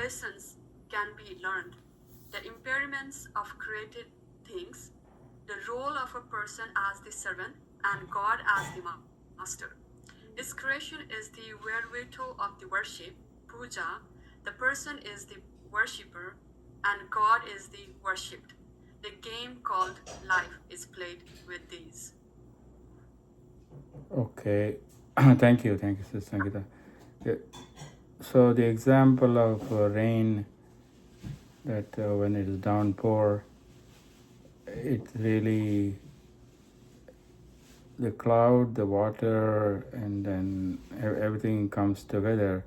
lessons can be learned. The impairments of created things, the role of a person as the servant, and God as the master. His creation is the wherewithal of the worship, puja. The person is the worshipper, and God is the worshipped. The game called life is played with these. Okay. Thank you, Sister Sankita. So the example of rain, that when it is downpour, it really, the cloud, the water, and then everything comes together.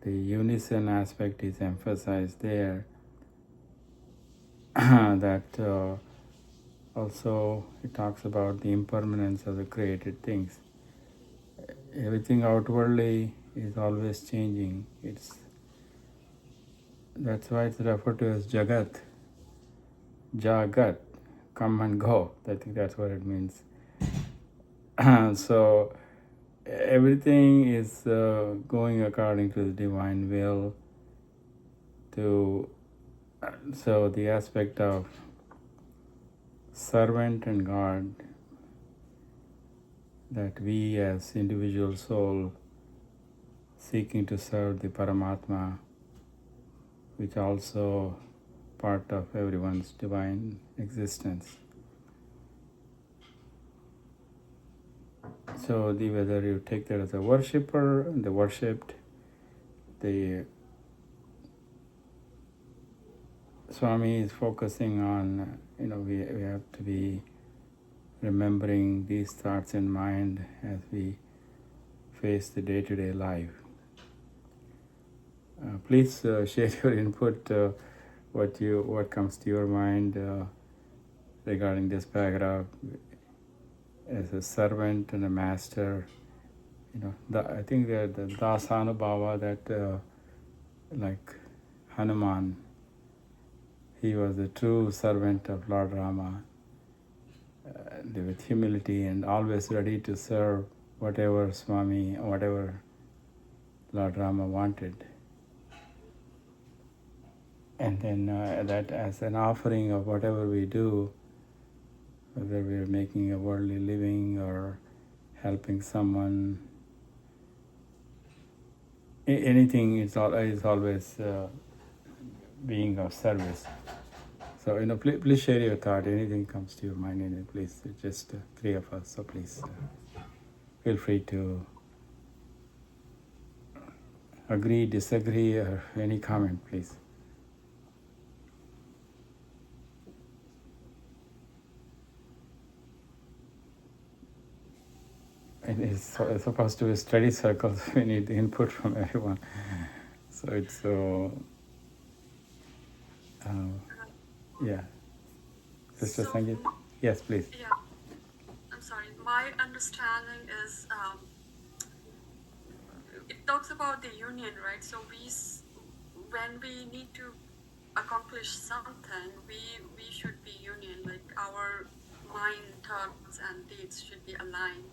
The unison aspect is emphasized there. That also it talks about the impermanence of the created things. Everything outwardly is always changing. That's why it's referred to as Jagat. Jagat, come and go. I think that's what it means. So everything is going according to the divine will. So the aspect of servant and God, that we as individual soul seeking to serve the Paramatma, which also part of everyone's divine existence. So whether you take that as a worshipper, the worshipped, the Swami is focusing on, we have to be remembering these thoughts in mind as we face the day-to-day life. Please share your input, what comes to your mind regarding this paragraph. As a servant and a master, I think that the Dasanubhava, that like Hanuman, he was a true servant of Lord Rama, with humility and always ready to serve whatever Swami, whatever Lord Rama wanted. And then that as an offering of whatever we do, whether we're making a worldly living or helping someone, anything is always being of service. So, please share your thought. Anything comes to your mind, please. It's just three of us, so please feel free to agree, disagree, or any comment, please. It is supposed to be a study circle, so we need the input from everyone. So it's yeah. Sister Sangeet? Yes, please. Yeah, I'm sorry. My understanding is it talks about the union, right? So when we need to accomplish something, we should be union. Like our mind, thoughts, and deeds should be aligned.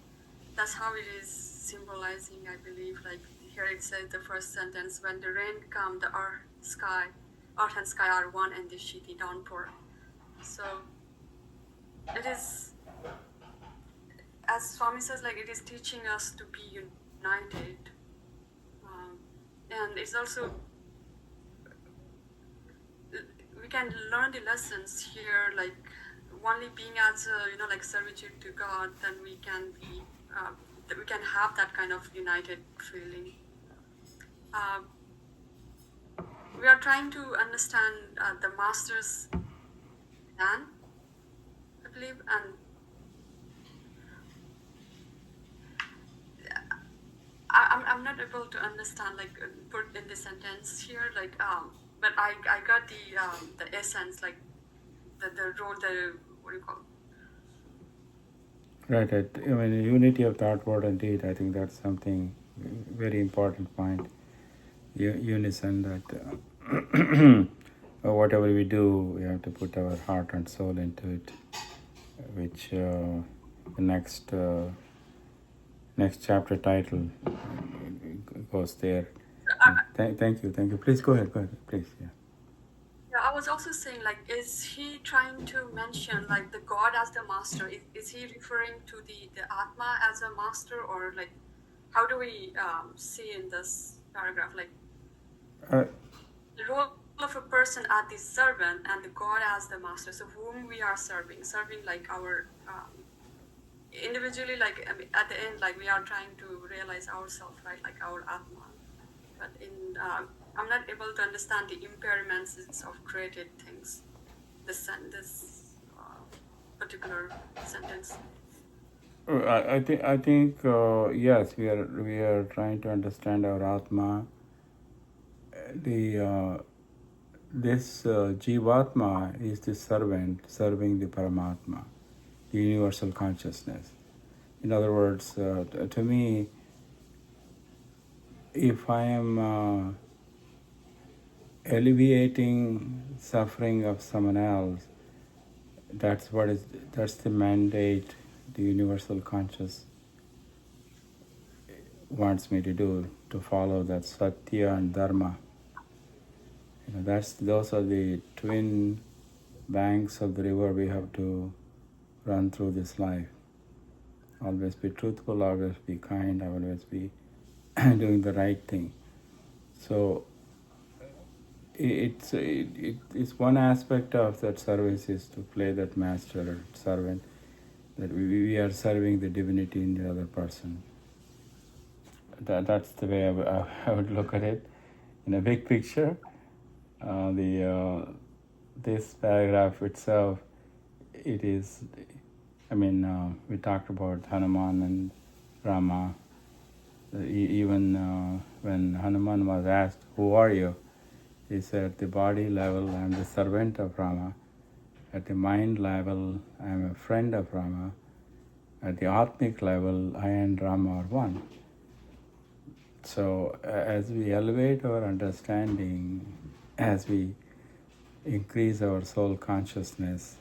That's how it is symbolizing, I believe. Like here it says the first sentence: when the rain comes, the earth and sky are one, and the shitty downpour. So it is, as Swami says, like it is teaching us to be united, and it's also we can learn the lessons here, like only being as a, like servitude to God, then we can be we can have that kind of united feeling. We are trying to understand the master's plan, I believe, and I'm not able to understand, like put in the sentence here, like but I got the essence, like the role, the what do you call it? Right. I mean, unity of thought, word, and deed. I think that's something very important point. Unison, that whatever we do, we have to put our heart and soul into it. Which the next chapter title goes there. Thank you. Please go ahead, please. Yeah. Yeah, I was also saying, like, is he trying to mention like the God as the master? Is he referring to the Atma as a master, or like, how do we see in this paragraph, like, Uh, the role of a person as the servant and the God as the master? So whom we are serving like our individually, like, I mean, at the end, like we are trying to realize ourselves, right, like our Atma. But in I'm not able to understand the impairments of created things. This particular sentence. I think yes, we are trying to understand our Atma. The this Jivatma is the servant serving the Paramatma, the universal consciousness. In other words, to me, if I am alleviating suffering of someone else, that's the mandate the universal conscious wants me to do, to follow that Satya and Dharma. Those are the twin banks of the river we have to run through this life. Always be truthful, always be kind, always be doing the right thing. So it's one aspect of that service is to play that master or servant, that we are serving the divinity in the other person. That's the way I would look at it. In a big picture, this paragraph itself, it is, we talked about Hanuman and Rama. Even when Hanuman was asked, "Who are you?" he said, "At the body level, I am the servant of Rama. At the mind level, I am a friend of Rama. At the Atmic level, I and Rama are one." So as we elevate our understanding, as we increase our soul consciousness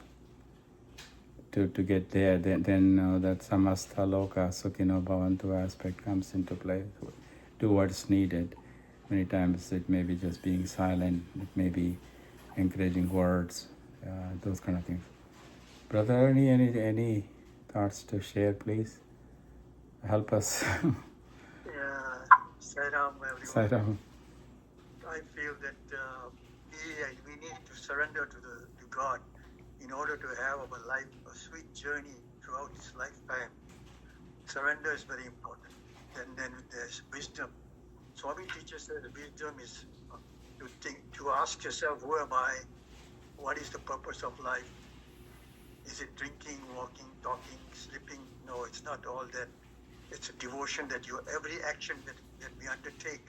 to get there, then that samastha loka sukhino bhavantu aspect comes into play. Do what's needed. Many times it may be just being silent, it may be encouraging words, those kind of things. Brother, any thoughts to share, please? Help us. Yeah, Sairam, everyone. Sairam. I feel that we need to surrender to God in order to have our life a sweet journey throughout this lifetime. Surrender is very important. Then there's wisdom. Swami teaches that wisdom is to ask yourself, who am I? What is the purpose of life? Is it drinking, walking, talking, sleeping? No, it's not all that. It's a devotion that every action that we undertake,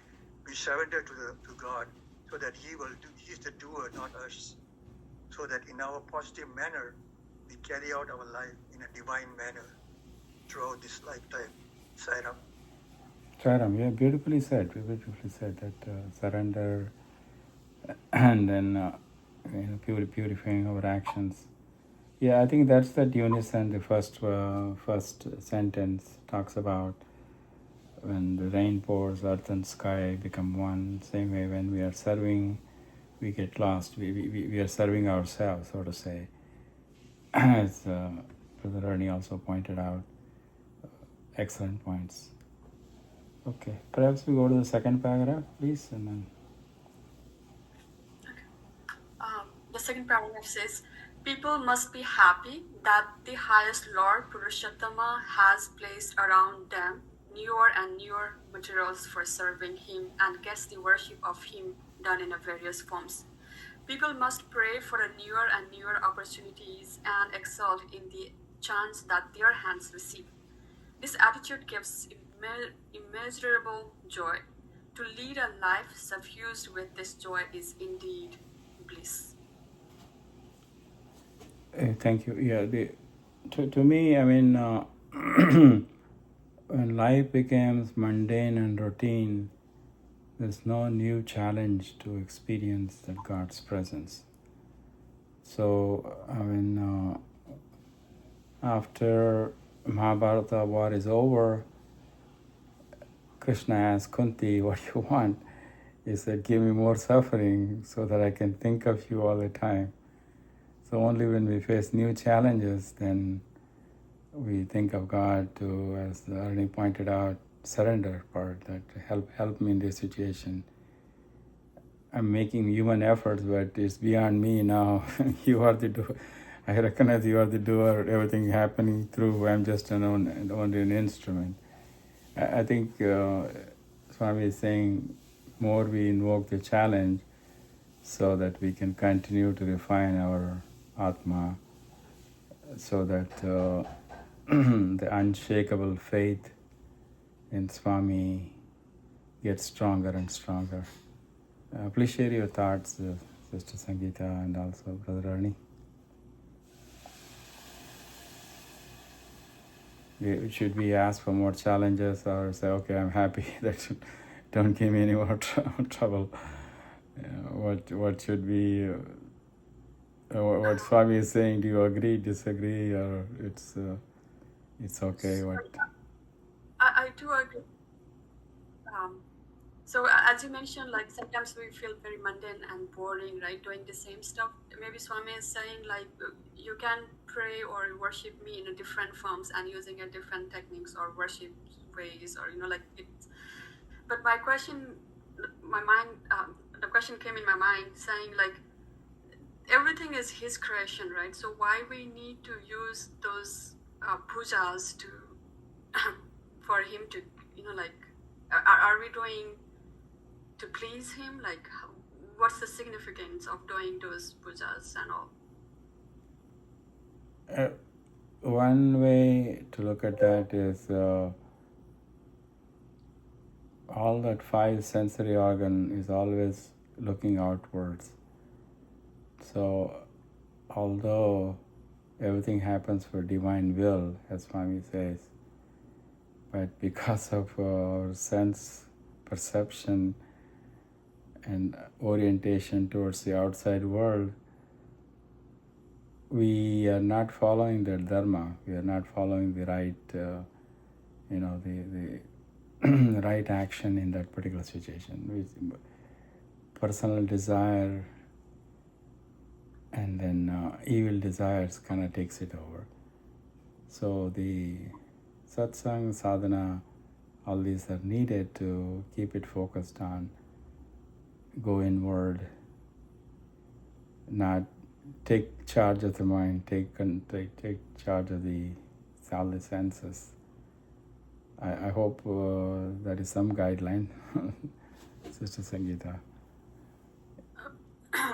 we surrender to God, so that He will do. He's the doer, not us. So that in our positive manner, we carry out our life in a divine manner throughout this lifetime. Sairam. Sairam, yeah, beautifully said that surrender and then purifying our actions. Yeah, I think that's that unison. The first sentence talks about when the rain pours, earth and sky become one. Same way, when we are serving, we get lost. We are serving ourselves, so to say. As Brother Ernie also pointed out, excellent points. Okay, perhaps we go to the second paragraph, please, and then. The second paragraph says, people must be happy that the highest Lord Purushottama has placed around them newer and newer materials for serving Him and gets the worship of Him done in various forms. People must pray for newer and newer opportunities and exult in the chance that their hands receive. This attitude gives immeasurable joy. To lead a life suffused with this joy is indeed bliss. Thank you. Yeah, to me, when life becomes mundane and routine, there's no new challenge to experience that God's presence. So, after Mahabharata war is over, Krishna asks Kunti, "What do you want?" He said, give me more suffering so that I can think of you all the time. So only when we face new challenges, then we think of God to, as Arnie pointed out, surrender part, that help me in this situation. I'm making human efforts, but it's beyond me now. You are the doer. I recognize you are the doer, everything happening through, I'm just only an instrument. I think Swami is saying more we invoke the challenge so that we can continue to refine our Atma, so that the unshakable faith in Swami gets stronger and stronger. Please share your thoughts, Sister Sangeeta, and also Brother Ernie. Should we ask for more challenges, or say, okay, I'm happy that you don't give me any more trouble? What should we? What Swami is saying? Do you agree, disagree, or it's okay? What? I do agree. So as you mentioned, like sometimes we feel very mundane and boring, right? Doing the same stuff. Maybe Swami is saying like you can pray or worship me in a different forms and using a different techniques or worship ways, or like it. But my question, my mind, the question came in my mind saying like everything is his creation, right? So why we need to use those pujas to for him to like are we doing to please him? Like, what's the significance of doing those pujas and all? One way to look at that is all that five sensory organ is always looking outwards. So, although everything happens for divine will, as Swami says, but because of our sense perception and orientation towards the outside world, we are not following the dharma. We are not following the right, the right action in that particular situation. Personal desire and then evil desires kind of takes it over. So the satsang, sadhana, all these are needed to keep it focused on, go inward, not take charge of the mind, take charge of all the senses. I hope that is some guideline, Sister Sangeeta.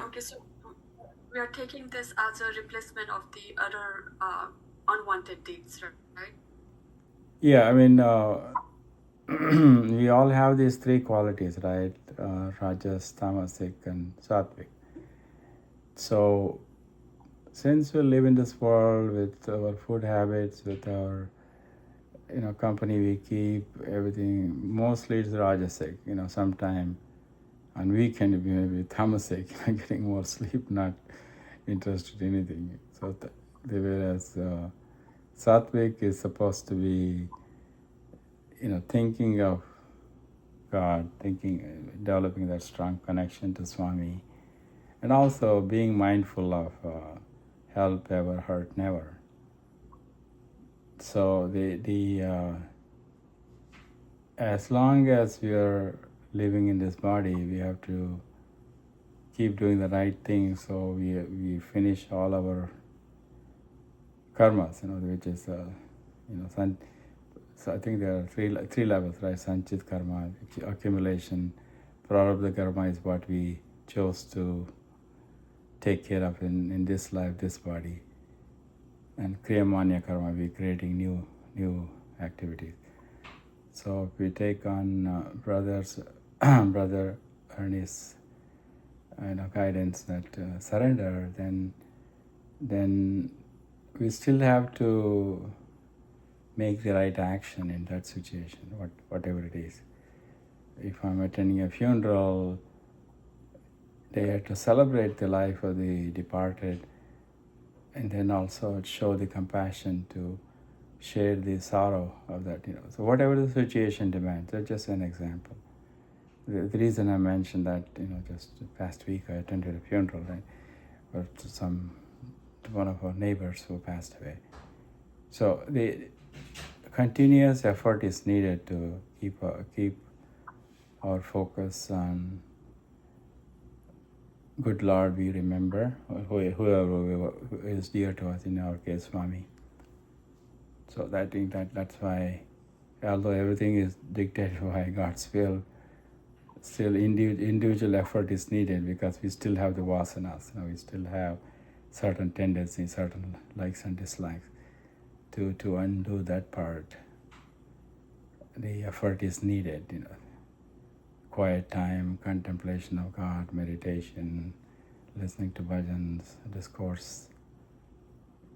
Okay, so we are taking this as a replacement of the other unwanted deeds, right? Yeah, I mean, we all have these three qualities, right? Rajas, Tamasic, and Sattvic. So, since we live in this world with our food habits, with our company we keep, everything, mostly it's Rajasic. Sometime on weekend maybe Tamasic, getting more sleep, not interested in anything. So whereas Sattvic is supposed to be, thinking of God, developing that strong connection to Swami, and also being mindful of help ever, hurt never. So as long as we are living in this body, we have to keep doing the right thing. So we finish all our karmas, which is so I think there are three levels, right? Sanchit karma, accumulation. Prarabdha karma is what we chose to take care of in this life, this body. And Kriyamanya karma, we're creating new activities. So if we take on Brother Ernest's guidance that surrender, then we still have to make the right action in that situation, whatever it is. If I'm attending a funeral, they have to celebrate the life of the departed, and then also show the compassion to share the sorrow of that. So whatever the situation demands, that's just an example. The reason I mentioned that, just past week I attended a funeral, right, to one of our neighbors who passed away. So the continuous effort is needed to keep our focus on good Lord we remember, or whoever is dear to us, in our case, Swami. So I think that's why, although everything is dictated by God's will, still individual effort is needed, because we still have the vasanas. We still have certain tendencies, certain likes and dislikes. To undo that part, the effort is needed. Quiet time, contemplation of God, meditation, listening to bhajans, discourse,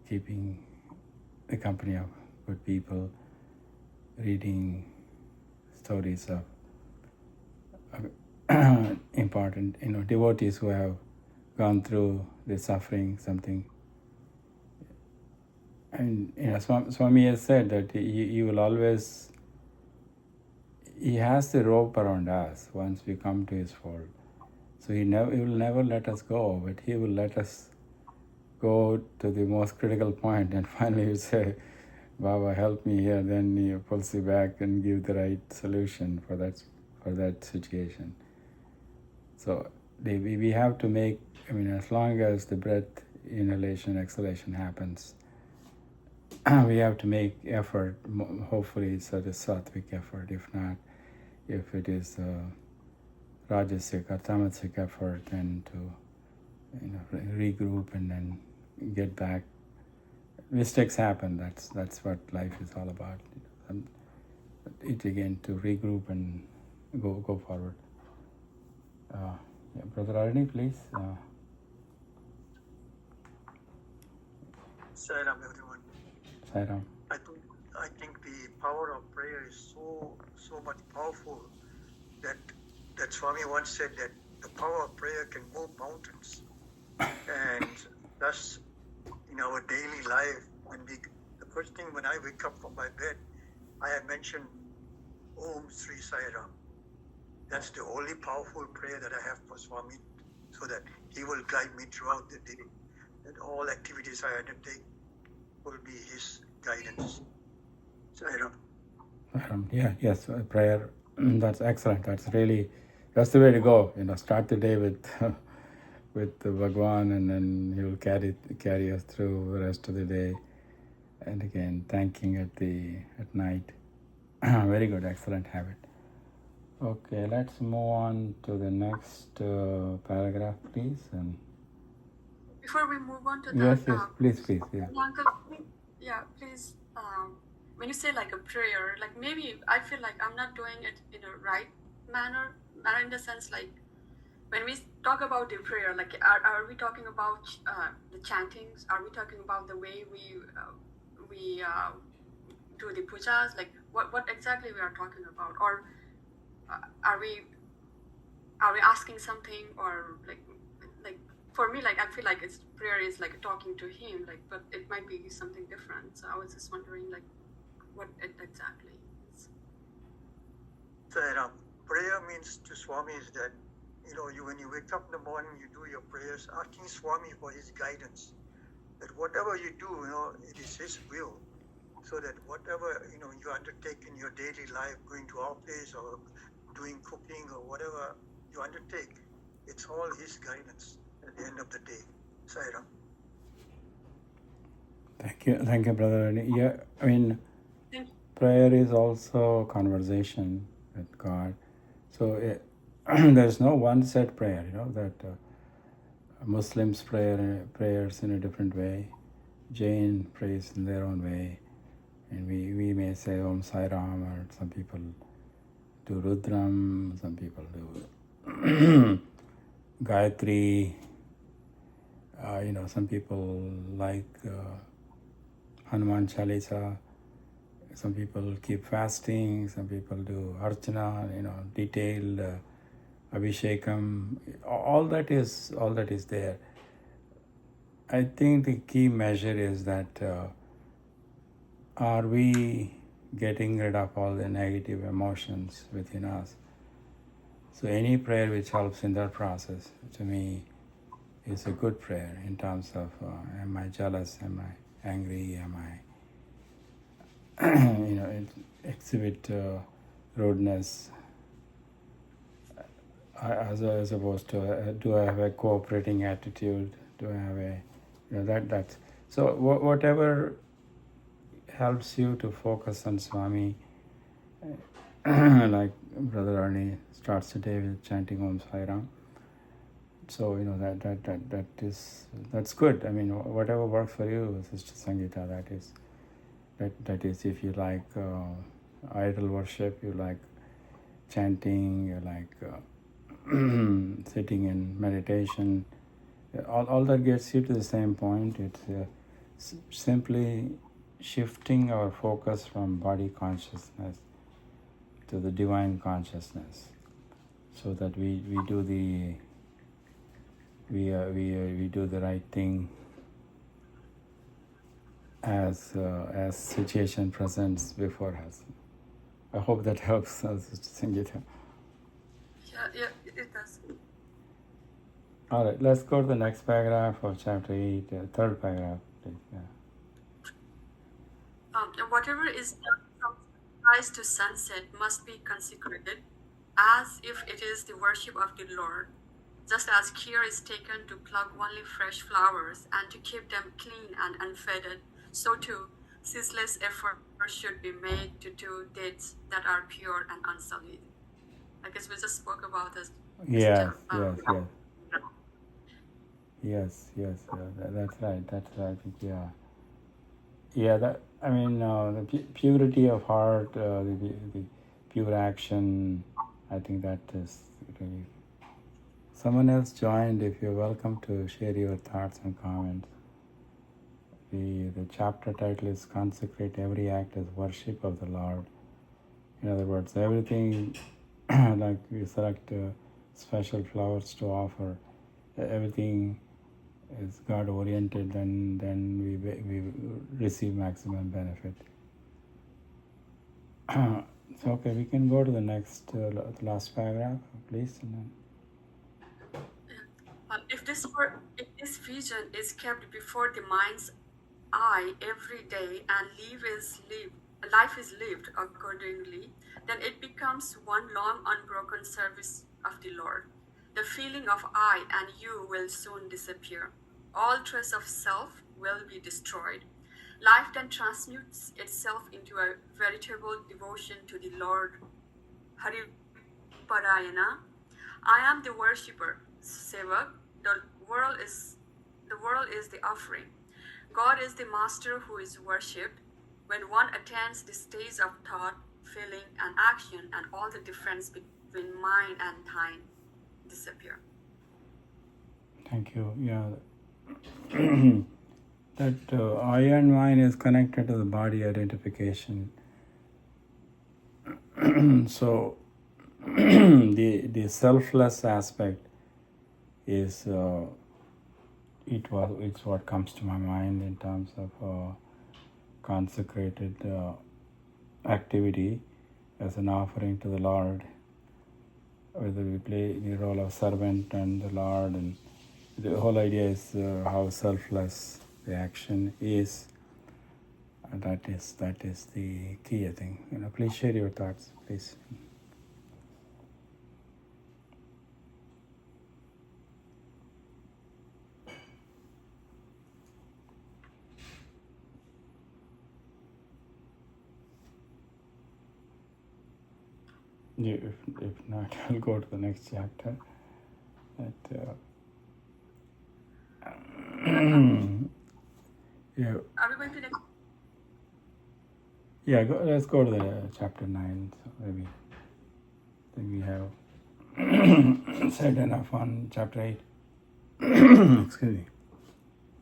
keeping the company of good people, reading stories of important, devotees who have gone through the suffering, something. And Swami has said that he will always, he has the rope around us once we come to his fold. So he will never let us go, but he will let us go to the most critical point, and finally you say, Baba, help me here. Then he pulls you back and give the right solution for that situation. So we have to make, as long as the breath inhalation, exhalation happens, we have to make effort. Hopefully it's a sattvic effort. If not, if it is rajasic or tamasic effort, then to regroup and then get back. Mistakes happen. That's what life is all about. It again, to regroup and go forward. Brother Arni, please. Sairam, everyone. Sairam. I think the power of prayer is so much powerful that Swami once said that the power of prayer can move mountains. And thus, in our daily life, the first thing when I wake up from my bed, I have mentioned Om Sri Sai Ram. That's the only powerful prayer that I have for Swami, so that he will guide me throughout the day. That all activities I undertake will be his guidance. Sai Ram. Yes, prayer. That's excellent. That's the way to go. Start the day with Bhagwan, and then he will carry us through the rest of the day. And again, thanking at night. Very good, excellent habit. Okay, let's move on to the next paragraph, please. And before we move on to that, yes, please, yeah. Uncle, yeah, please. When you say like a prayer, like maybe I feel like I'm not doing it in a right manner in the sense, like when we talk about the prayer, like are we talking about the chantings? Are we talking about the way we do the pujas? Like what exactly we are talking about? Or are we asking something? Or like for me, like I feel like prayer is like talking to him, like, but it might be something different. So I was just wondering, like, what it exactly is. Prayer means to Swami is that, when you wake up in the morning, you do your prayers, asking Swami for his guidance. That whatever you do, it is his will. So that whatever, you undertake in your daily life, going to office or doing cooking or whatever you undertake, it's all his guidance at the end of the day. Sairam. Thank you, Brother. Yeah, prayer is also conversation with God. So there's no one set prayer, that Muslims prayers in a different way, Jain prays in their own way, and we may say Om Sai Ram, or some people do Rudram, some people do Gayatri, some people like Hanuman Chalisa, some people keep fasting, some people do Archana, detailed Abhishekam, all that is there. I think the key measure is that are we getting rid of all the negative emotions within us? So any prayer which helps in that process, to me, is a good prayer in terms of am I jealous, am I angry, am I, exhibit rudeness, as opposed to do I have a cooperating attitude, do I have a, that. So whatever helps you to focus on Swami, like Brother Arnie starts the day with chanting Om Sai Ram. So that's good. I mean, whatever works for you, Sister Sangeeta, that is if you like idol worship, you like chanting, you like sitting in meditation, all that gets you to the same point. It's simply shifting our focus from body consciousness to the divine consciousness, so that we do the we do the right thing as situation presents before us. I hope that helps, Sister Sangeeta. Yeah, it does. All right, let's go to the next paragraph of chapter 8, third paragraph, please. Yeah. Whatever is done from sunrise to sunset must be consecrated, as if it is the worship of the Lord. Just as care is taken to pluck only fresh flowers and to keep them clean and unfaded, so too, ceaseless effort should be made to do deeds that are pure and unsullied. I guess we just spoke about this. Yes, that's right. Yeah. That, I mean, the purity of heart, the pure action. I think that is really. Someone else joined. If you're welcome to share your thoughts and comments. The chapter title is "Consecrate Every Act as Worship of the Lord." In other words, everything, like we select special flowers to offer, everything is God oriented, then we receive maximum benefit. So okay, we can go to the next last paragraph, please. If this vision is kept before the mind's eye every day and life is lived accordingly, then it becomes one long unbroken service of the Lord. The feeling of I and you will soon disappear. All trace of self will be destroyed. Life then transmutes itself into a veritable devotion to the Lord. Hari Parayana. I am the worshipper, Sevak. The world is the offering. God is the master who is worshipped. When one attains the stage of thought, feeling, and action, and all the difference between mine and thine disappear. Thank you. Yeah. That I and mine is connected to the body identification. So the selfless aspect is it's what comes to my mind in terms of consecrated activity as an offering to the Lord, whether we play the role of servant and the Lord, and the whole idea is how selfless the action is. That is the key, I think. Please share your thoughts, please. If not, I'll go to the next chapter. Yeah. Are we going to next? Yeah, let's go to the chapter 9. So maybe I think we have said enough on chapter 8. Excuse me.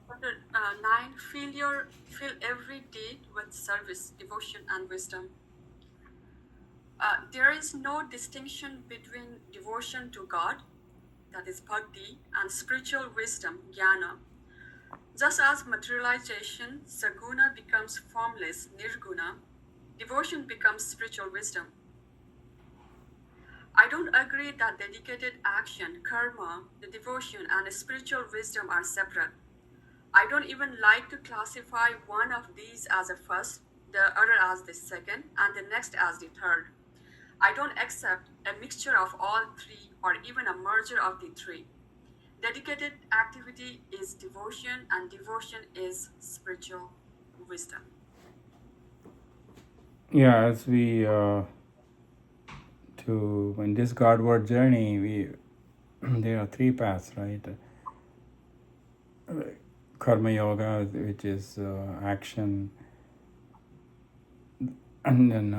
Chapter 9. Fill every deed with service, devotion, and wisdom. There is no distinction between devotion to God, that is bhakti, and spiritual wisdom, jnana. Just as materialization, saguna, becomes formless, nirguna, devotion becomes spiritual wisdom. I don't agree that dedicated action, karma, the devotion, and spiritual wisdom are separate. I don't even like to classify one of these as a first, the other as the second, and the next as the third. I don't accept a mixture of all three or even a merger of the three. Dedicated activity is devotion, and devotion is spiritual wisdom. Yeah, as we in this Godward journey, we there are three paths, right? Karma yoga, which is action, and then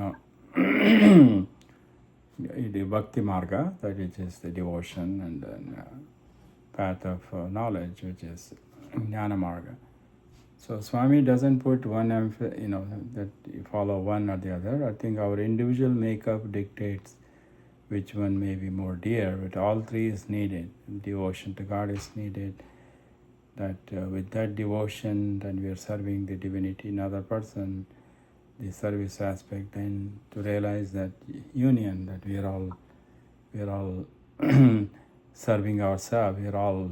the bhakti marga, that which is the devotion, and then path of knowledge, which is jnana marga. So Swami doesn't put one, that you follow one or the other. I think our individual makeup dictates which one may be more dear, but all three is needed. Devotion to God is needed. That with that devotion, then we are serving the divinity in other person, the service aspect, then to realize that union, that we are all serving ourselves, we are all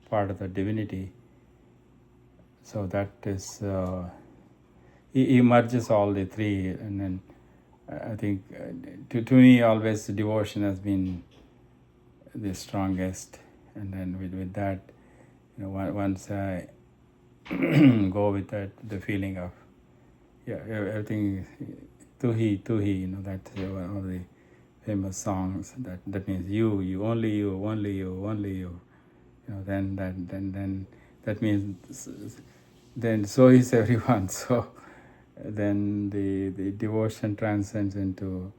part of the divinity. So that is, he merges all the three, and then I think to me always devotion has been the strongest, and then with that, once I go with that, the feeling of everything tu hi, that's one of the famous songs. That means you, only you, only you, only you. Then that means then so is everyone. So then the devotion transcends into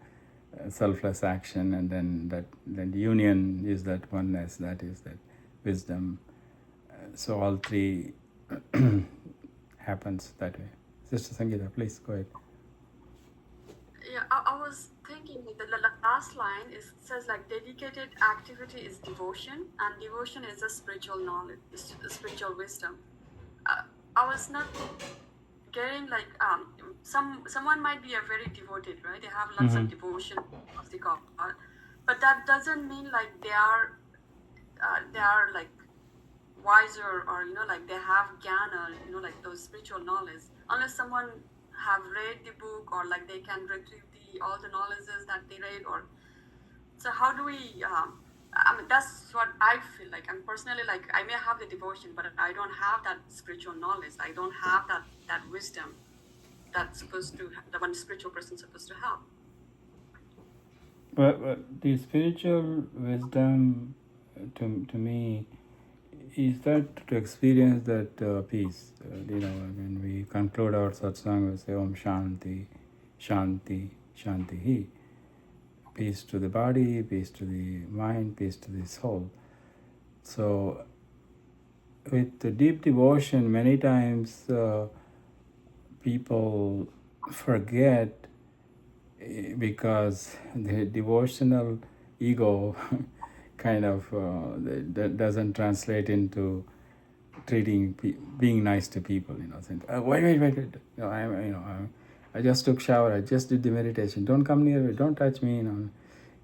selfless action, and then the union is that oneness, that is that wisdom. So all three happens that way. Sister Sangeeta, please go ahead. Yeah, I was thinking the last line says like dedicated activity is devotion, and devotion is a spiritual knowledge, spiritual wisdom. I was not getting like someone might be a very devoted, right? They have lots of devotion towards the God, but that doesn't mean like they are like wiser, or like they have jnana, like those spiritual knowledge, unless someone have read the book, or like they can retrieve all the knowledges that they read. Or so how do we I mean, that's what I feel like. I'm personally like, I may have the devotion, but I don't have that spiritual knowledge. I don't have that wisdom that's supposed to, the one spiritual person supposed to have. But the spiritual wisdom, to me, is that to experience that peace. When we conclude our satsang, we say Om Shanti, Shanti, Shanti. Peace to the body, peace to the mind, peace to the soul. So with the deep devotion, many times people forget, because the devotional ego kind of that doesn't translate into being nice to people. Saying, wait. I just took shower. I just did the meditation. Don't come near me. Don't touch me.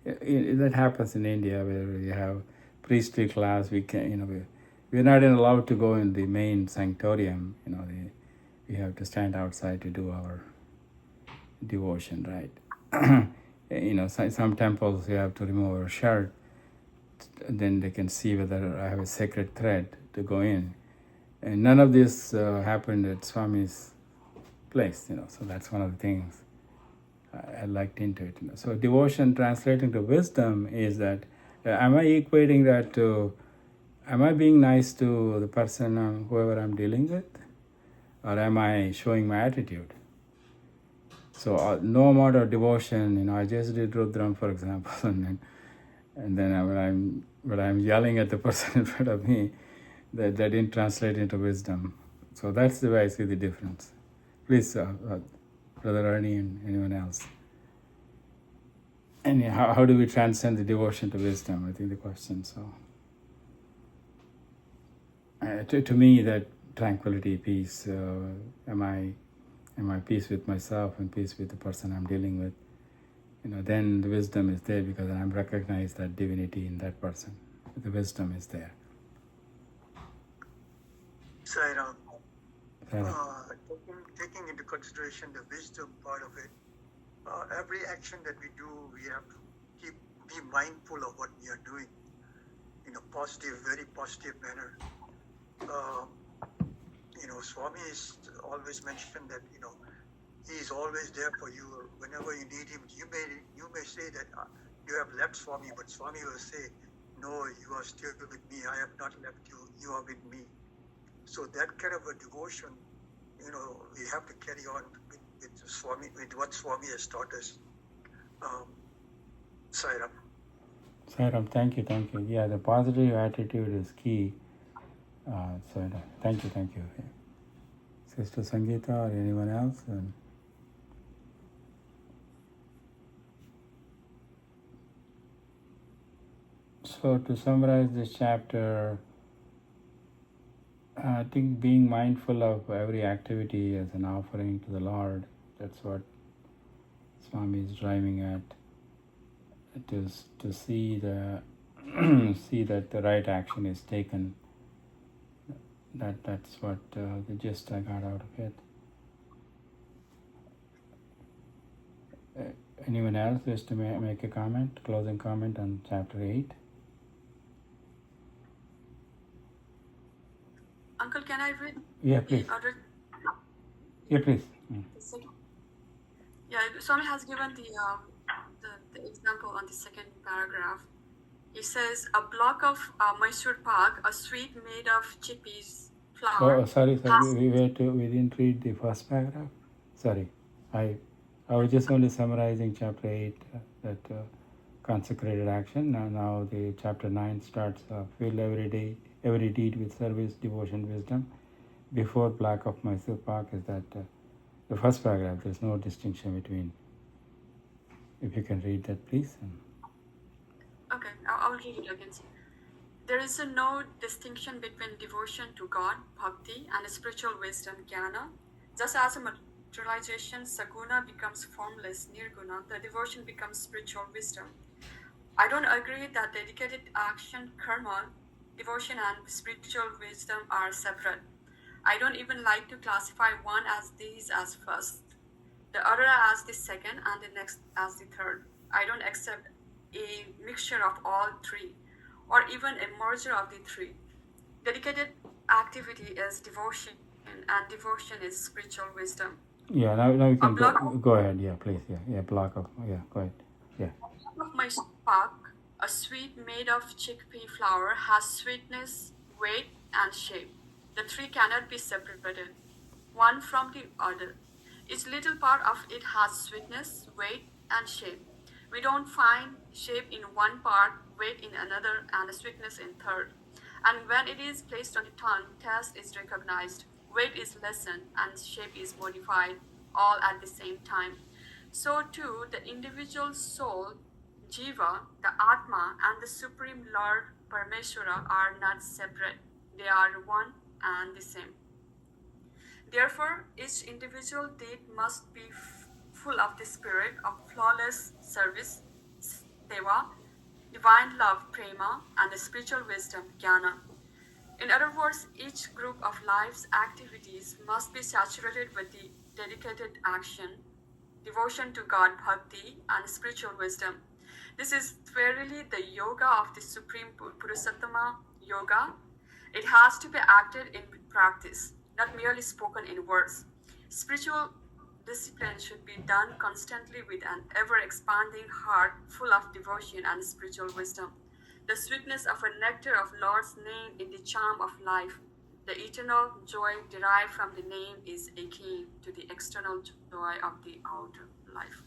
That happens in India, where we have priestly class. We can, we're not even allowed to go in the main sanctorium. We have to stand outside to do our devotion, right? Some temples you have to remove our shirt. Then they can see whether I have a sacred thread to go in. And none of this happened at Swami's place, so that's one of the things I liked into it. So devotion translating to wisdom is that, am I equating that to, am I being nice to the person, whoever I'm dealing with, or am I showing my attitude? So no amount of devotion, I just did Rudram, for example, and then when I'm yelling at the person in front of me, that didn't translate into wisdom. So that's the way I see the difference. Please, Brother Ernie and anyone else. And how do we transcend the devotion to wisdom? I think the question. So, to me, that tranquility, peace. Am I peace with myself and peace with the person I'm dealing with? then the wisdom is there because I'm recognize that divinity in that person. The wisdom is there. Sairam, So, taking into consideration the wisdom part of it, every action that we do, we have to be mindful of what we are doing in a positive, very positive manner. Swami is always mentioned that he is always there for you whenever you need him. You may say that you have left Swami, but Swami will say, no, you are still with me. I have not left you. You are with me. So that kind of a devotion, we have to carry on with Swami, with what Swami has taught us. Sairam. Sairam, thank you. Yeah, the positive attitude is key. So thank you. Sister Sangeeta or anyone else? So to summarize this chapter, I think being mindful of every activity as an offering to the Lord, that's what Swami is driving at, to see see that the right action is taken. That's what the gist I got out of it. Anyone else wish to make a comment, closing comment on chapter 8? Uncle, can I read Yeah, please. the other? Yeah, please. The second? Yeah, Swami has given the example on the second paragraph. He says, a block of Mysore pak, a sweet made of chickpeas flour. Oh, sorry. We didn't read the first paragraph. Sorry, I was just only summarizing chapter 8, that consecrated action. Now the chapter 9 starts. Fill every deed with service, devotion, wisdom. Before block of Mysore pak is that the first paragraph. There's no distinction between. If you can read that, please. Okay, I'll read it again. There is no distinction between devotion to God, bhakti, and spiritual wisdom, jnana. Just as a materialization, saguna becomes formless, nirguna, the devotion becomes spiritual wisdom. I don't agree that dedicated action, karma, devotion, and spiritual wisdom are separate. I don't even like to classify one as these as first, the other as the second, and the next as the third. I don't accept a mixture of all three, or even a merger of the three. Dedicated activity is devotion, and devotion is spiritual wisdom. Yeah, now you can go ahead. Yeah, please. Yeah, block of. Yeah, go ahead. Yeah. Of my pak, a sweet made of chickpea flour, has sweetness, weight, and shape. The three cannot be separated, one from the other. Each little part of it has sweetness, weight, and shape. We don't find shape in one part, weight in another, and sweetness in third. And when it is placed on the tongue, taste is recognized, weight is lessened, and shape is modified, all at the same time. So too, the individual soul, Jiva, the Atma, and the Supreme Lord, Parmeshwara, are not separate. They are one and the same. Therefore, each individual deed must be full of the spirit of flawless service, seva, divine love, prema, and the spiritual wisdom, jnana. In other words, each group of life's activities must be saturated with the dedicated action, devotion to God, bhakti, and spiritual wisdom. This is verily the yoga of the Supreme Purushottama yoga. It has to be acted in practice, not merely spoken in words. Spiritual discipline should be done constantly with an ever-expanding heart full of devotion and spiritual wisdom. The sweetness of a nectar of Lord's name in the charm of life. The eternal joy derived from the name is akin to the external joy of the outer life.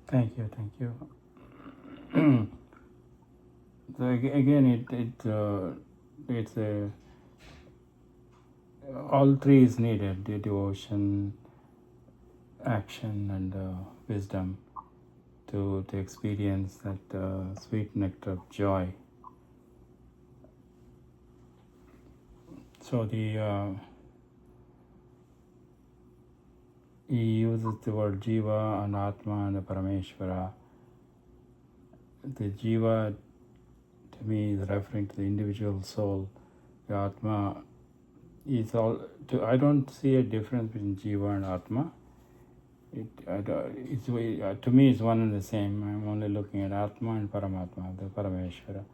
Thank you. So again, it's a all three is needed: the devotion, action, and wisdom to experience that sweet nectar of joy. So he uses the word Jiva and Atma and the Parameshvara. The Jiva to me is referring to the individual soul. The Atma is all. I don't see a difference between Jiva and Atma. To me, it's one and the same. I'm only looking at Atma and Paramatma, the Parameshvara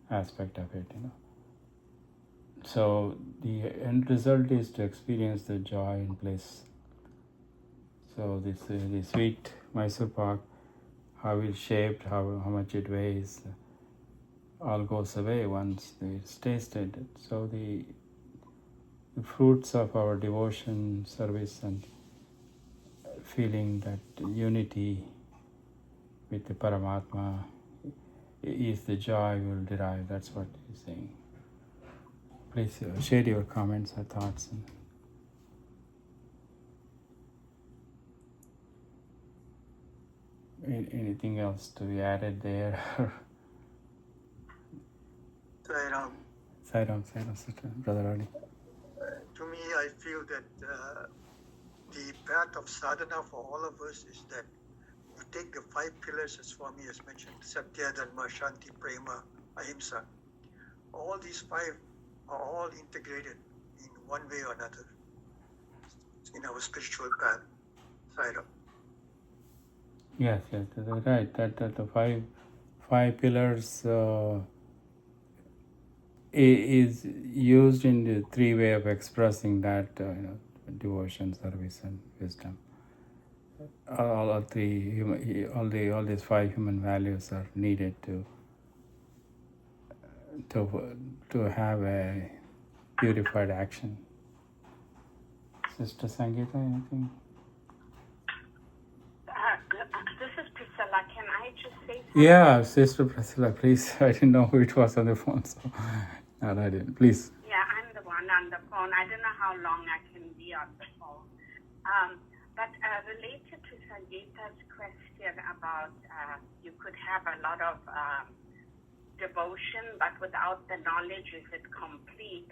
aspect of it. So the end result is to experience the joy in bliss. So this the sweet Mysore Pak, how it's shaped, how much it weighs, all goes away once it's tasted. So the fruits of our devotion, service, and feeling that unity with the Paramatma is the joy we'll derive. That's what he's saying. Please share your comments or thoughts. Anything else to be added there? Sairam, sister, Brother Ali. To me, I feel that the path of sadhana for all of us is that you take the 5 pillars, as Swami has mentioned: Satya, Dharma, Shanti, Prema, Ahimsa. All these 5 are all integrated in one way or another in our spiritual path. Sairam. Yes, right. That the five pillars is used in the 3 way of expressing that devotion, service, and wisdom. All these 5 human values are needed to have a purified action. Sister Sangeeta, anything? This is Priscilla. Can I just say something? Yeah, Sister Priscilla, please. I didn't know who it was on the phone, so no, I didn't. Please. Yeah, I'm the one on the phone. I don't know how long I can be on the phone. But related to Sangeeta's question about you could have a lot of devotion, but without the knowledge, is it complete?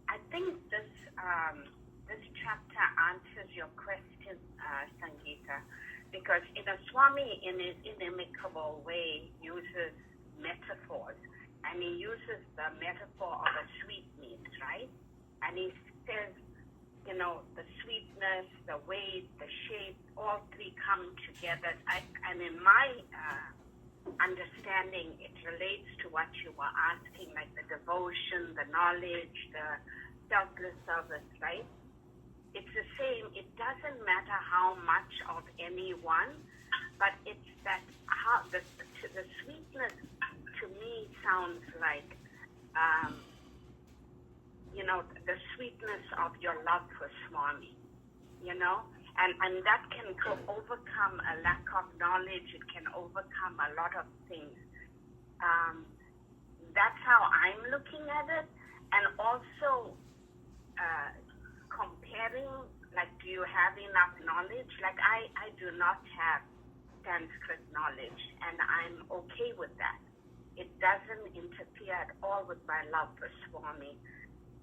I think this chapter answers your question, Sangeeta, because Swami, in his inimicable way, uses metaphors, and he uses the metaphor of a sweetmeat, right? And he says, the sweetness, the weight, the shape, all 3 come together. And in my understanding, it relates to what you were asking, like the devotion, the knowledge, the selfless service, right? It's the same. It doesn't matter how much of any one, but it's that how the sweetness to me sounds like the sweetness of your love for Swami, and that can overcome a lack of knowledge. It can overcome a lot of things. That's how I'm looking at it, and also comparing, like, do you have enough knowledge? Like, I do not have Sanskrit knowledge, and I'm okay with that. It doesn't interfere at all with my love for Swami.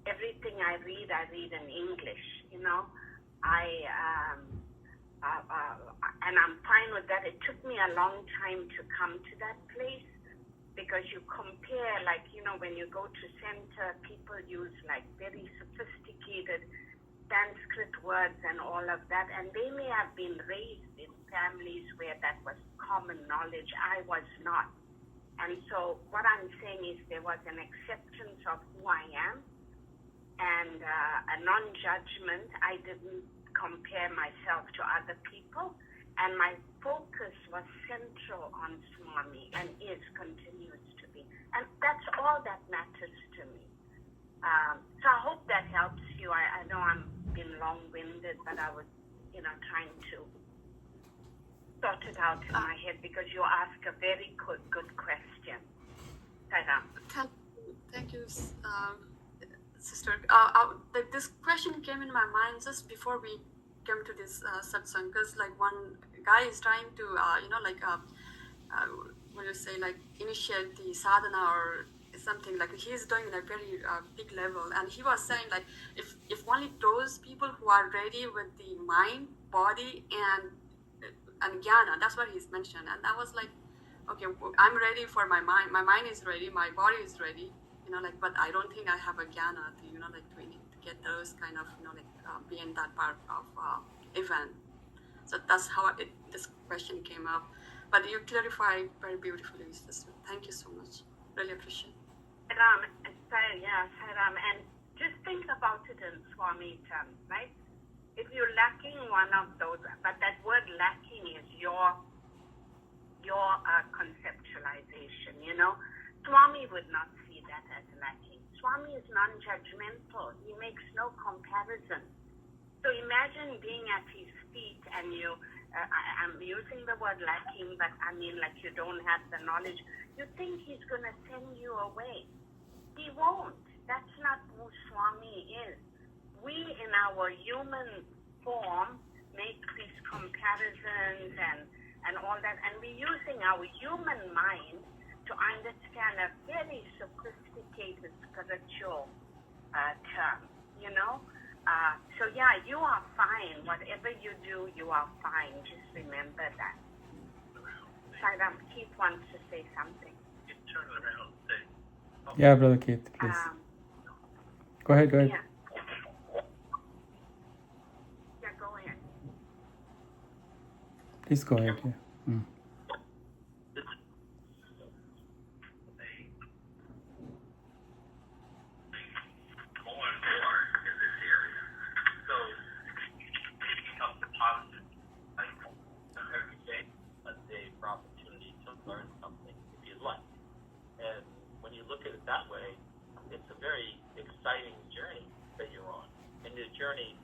Everything I read in English, and I'm fine with that. It took me a long time to come to that place, because you compare, like, when you go to center, people use like very sophisticated Sanskrit words and all of that, and they may have been raised in families where that was common knowledge. I was not. And so what I'm saying is there was an acceptance of who I am, and a non-judgment. I didn't compare myself to other people, and my focus was central on Swami, and continues to be. And that's all that matters to me. So I hope that helps you. I know I'm been long-winded, but I was, trying to sort it out in my head, because you ask a very good question. Thank you, sister. This question came in my mind just before we came to this satsang, because like one guy is trying to, initiate the sadhana or something like he's doing in a very big level, and he was saying like if only those people who are ready with the mind, body, and jnana, that's what he's mentioned, and I was like, okay, I'm ready for my mind. My mind is ready. My body is ready. Like, but I don't think I have a jnana to, like, we need to get those kind of, be in that part of event. So that's how this question came up. But you clarified very beautifully, sister. Thank you so much. Really appreciate it. Sairam, and just think about it in Swami terms, right? If you're lacking one of those, but that word lacking is your conceptualization, Swami would not see that as lacking. Swami is non-judgmental. He makes no comparison. So imagine being at his feet and I'm using the word lacking, but I mean like you don't have the knowledge. You think he's going to send you away. He won't. That's not who Swami is. We in our human form make these comparisons and all that, and we're using our human mind to understand a very sophisticated spiritual term, So yeah, you are fine. Whatever you do, you are fine. Just remember that. Sairam, Keith wants to say something. Turn it around. Yeah, Brother Keith, please. Go ahead. Yeah. Yeah, go ahead. Please go ahead. Yeah. That way, it's a very exciting journey that you're on, and the journey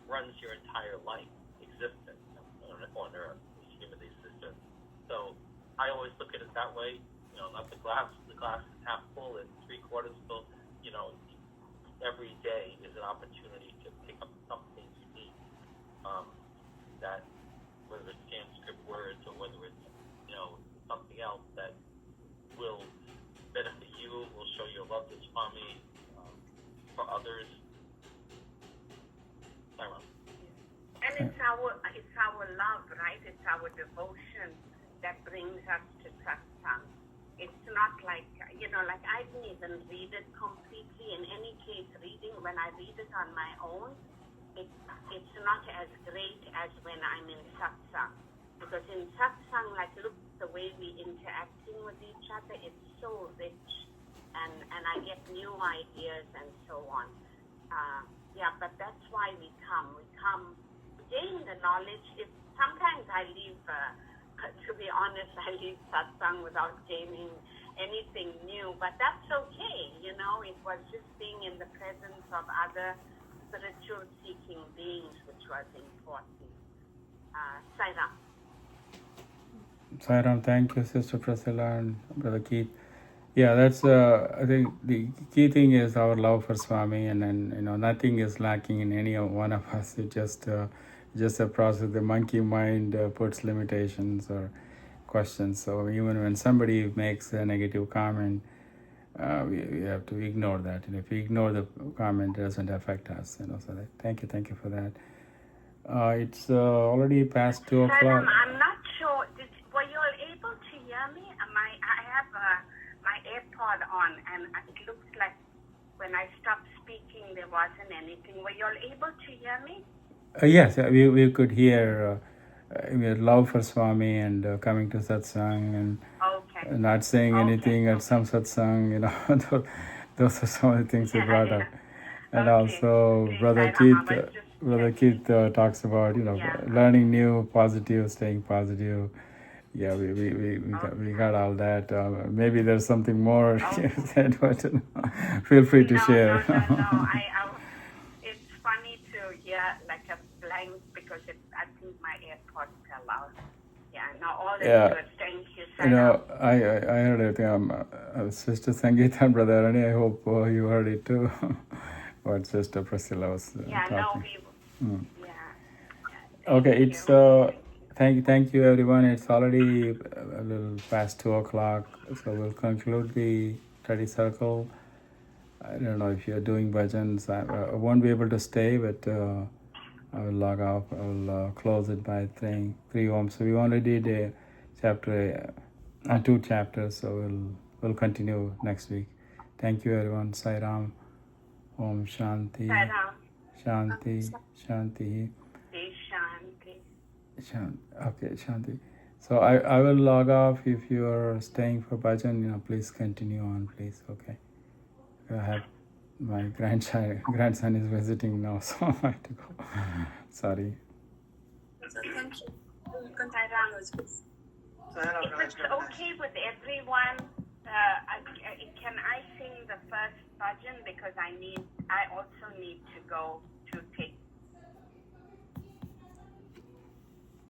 runs your entire life existence on Earth, this human existence. So I always look at it that way. Not the glass is half full and 3/4 full. Every day is an opportunity to pick up something unique. That whether it's Sanskrit words or whether it's something else that will benefit you, will show your love to Swami, for others. And it's our love, right? It's our devotion that brings us to satsang. It's not like, like I didn't even read it completely. In any case, when I read it on my own, it's not as great as when I'm in satsang. Because in satsang, like, look, the way we interacting with each other, it's so rich, and I get new ideas and so on. But that's why we come. We come gain the knowledge. Sometimes I leave, to be honest, I leave satsang without gaining anything new, but that's okay. It was just being in the presence of other spiritual seeking beings which was important. Sairam. Sairam, thank you, Sister Priscilla and Brother Keith. Yeah, that's I think the key thing is our love for Swami, and then nothing is lacking in any one of us. It's just a process. The monkey mind puts limitations or questions. So even when somebody makes a negative comment, we have to ignore that. And if we ignore the comment, it doesn't affect us. So thank you for that. It's already past 2 o'clock. Sairam, I'm not sure. Were you all able to hear me? I have my AirPod on, and it looks like when I stopped speaking, there wasn't anything. Were you all able to hear me? Yes, we could hear love for Swami and coming to satsang and not saying anything at some satsang. Those are some of the things we brought up. And also, Brother Keith talks about learning new, positive, staying positive. Yeah, we got all that. Maybe there's something more said, but feel free to share. No. It's funny to hear like a blank because I think my AirPod fell out. Yeah, no, all is good. Thank you, Sairam. I heard it. Sister Sangeeta and Brother Arani, I hope you heard it too. What Sister Priscilla was talking. Okay, it's thank you everyone. It's already a little past 2 o'clock, so we'll conclude the study circle. I don't know if you're doing bhajans. I won't be able to stay, but I will log off. I will close it by 3 Om. So we only did a chapter, 2 chapters. So we'll continue next week. Thank you, everyone. Sai Ram. Om Shanti. Saram, Shanti. Shanti. Shanti. Okay, Shanti. So I will log off. If you are staying for bhajan, please continue on, please. Okay. I have my grandson is visiting now, so I have to go. Sorry. So thank you. We'll continue as well. Sayonara, If it's okay with everyone, can I sing the first bhajan because I also need to go.